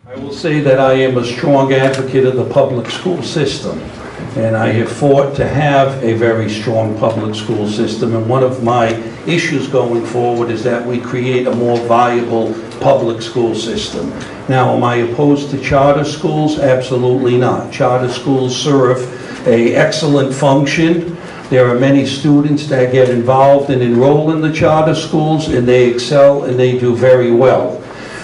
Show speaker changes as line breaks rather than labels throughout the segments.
I will say that I am a strong advocate of the public school system, and I have fought to have a very strong public school system, and one of my issues going forward is that we create a more viable public school system. Now, am I opposed to charter schools? Absolutely not. Charter schools serve an excellent function. There are many students that get involved and enroll in the charter schools, and they excel and they do very well.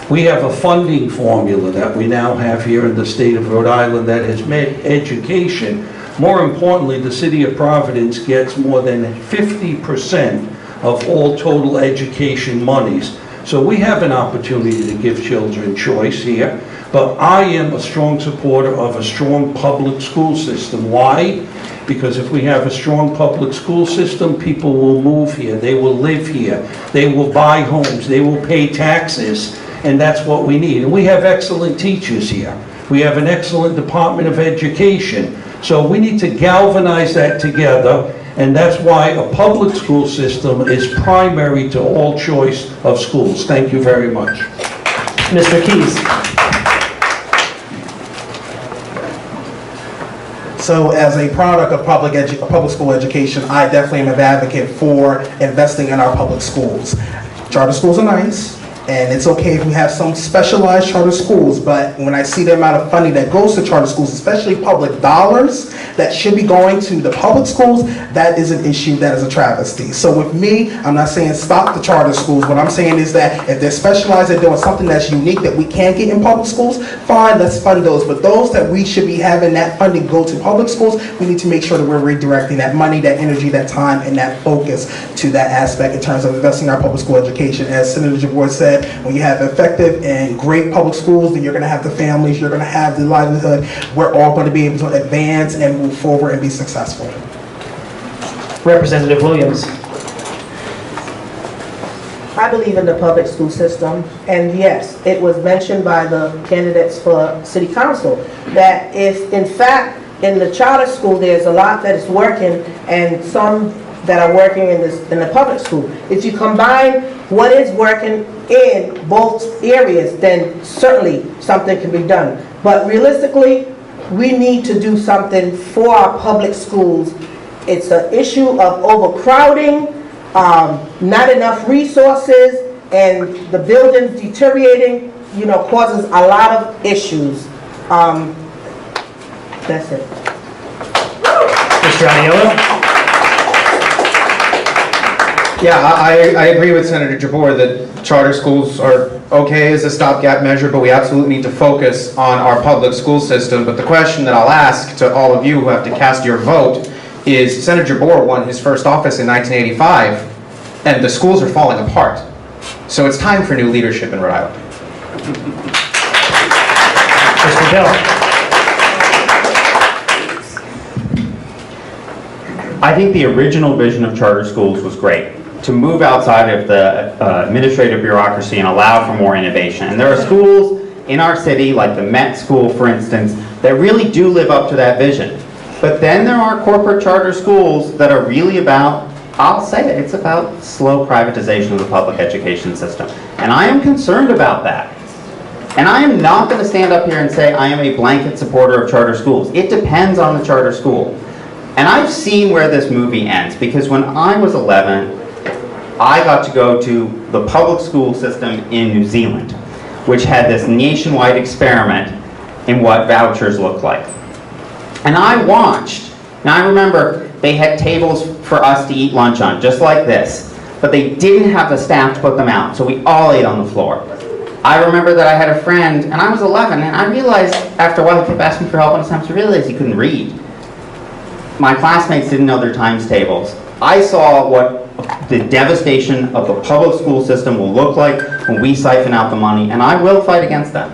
We have a funding formula that we now have here in the state of Rhode Island that has made education. More importantly, the city of Providence gets more than 50% of all total education monies. So we have an opportunity to give children choice here, but I am a strong supporter of a strong public school system. Why? Because if we have a strong public school system, people will move here, they will live here, they will buy homes, they will pay taxes, and that's what we need. And we have excellent teachers here. We have an excellent Department of Education. So we need to galvanize that together, and that's why a public school system is primary to all choice of schools. Thank you very much.
Mr. Keys.
So as a product of public school education, I definitely am an advocate for investing in our public schools. Charter schools are nice, and it's okay if we have some specialized charter schools, but when I see the amount of funding that goes to charter schools, especially public dollars that should be going to the public schools, that is an issue, that is a travesty. So with me, I'm not saying stop the charter schools. What I'm saying is that if they're specialized at doing something that's unique that we can't get in public schools, fine, let's fund those. But those that we should be having that funding go to public schools, we need to make sure that we're redirecting that money, that energy, that time, and that focus to that aspect in terms of investing in our public school education. As Senator Jabbour said, when you have effective and great public schools, then you're going to have the families, you're going to have the livelihood. We're all going to be able to advance and move forward and be successful.
Representative Williams.
I believe in the public school system, and yes, it was mentioned by the candidates for city council that if in fact in the charter school there's a lot that is working and some that are working in the public school. If you combine what is working in both areas, then certainly something can be done. But realistically, we need to do something for our public schools. It's an issue of overcrowding, not enough resources, and the buildings deteriorating, causes a lot of issues. That's it.
Mr. Aniello.
Yeah, I agree with Senator Jabbour that charter schools are okay as a stopgap measure, but we absolutely need to focus on our public school system. But the question that I'll ask to all of you who have to cast your vote is, Senator Jabbour won his first office in 1985, and the schools are falling apart. So it's time for new leadership in Rhode Island.
Mr. Bell.
I think the original vision of charter schools was great, to move outside of the administrative bureaucracy and allow for more innovation. And there are schools in our city, like the Met School, for instance, that really do live up to that vision. But then there are corporate charter schools that are really about, I'll say it, it's about slow privatization of the public education system. And I am concerned about that. And I am not going to stand up here and say I am a blanket supporter of charter schools. It depends on the charter school. And I've seen where this movie ends, because when I was 11, I got to go to the public school system in New Zealand, which had this nationwide experiment in what vouchers look like. And I watched. Now I remember they had tables for us to eat lunch on, just like this, but they didn't have the staff to put them out, so we all ate on the floor. I remember that I had a friend, and I was 11, and I realized after a while he kept asking for help, and sometimes I realized he couldn't read. My classmates didn't know their times tables. I saw what the devastation of the public school system will look like when we siphon out the money, and I will fight against that.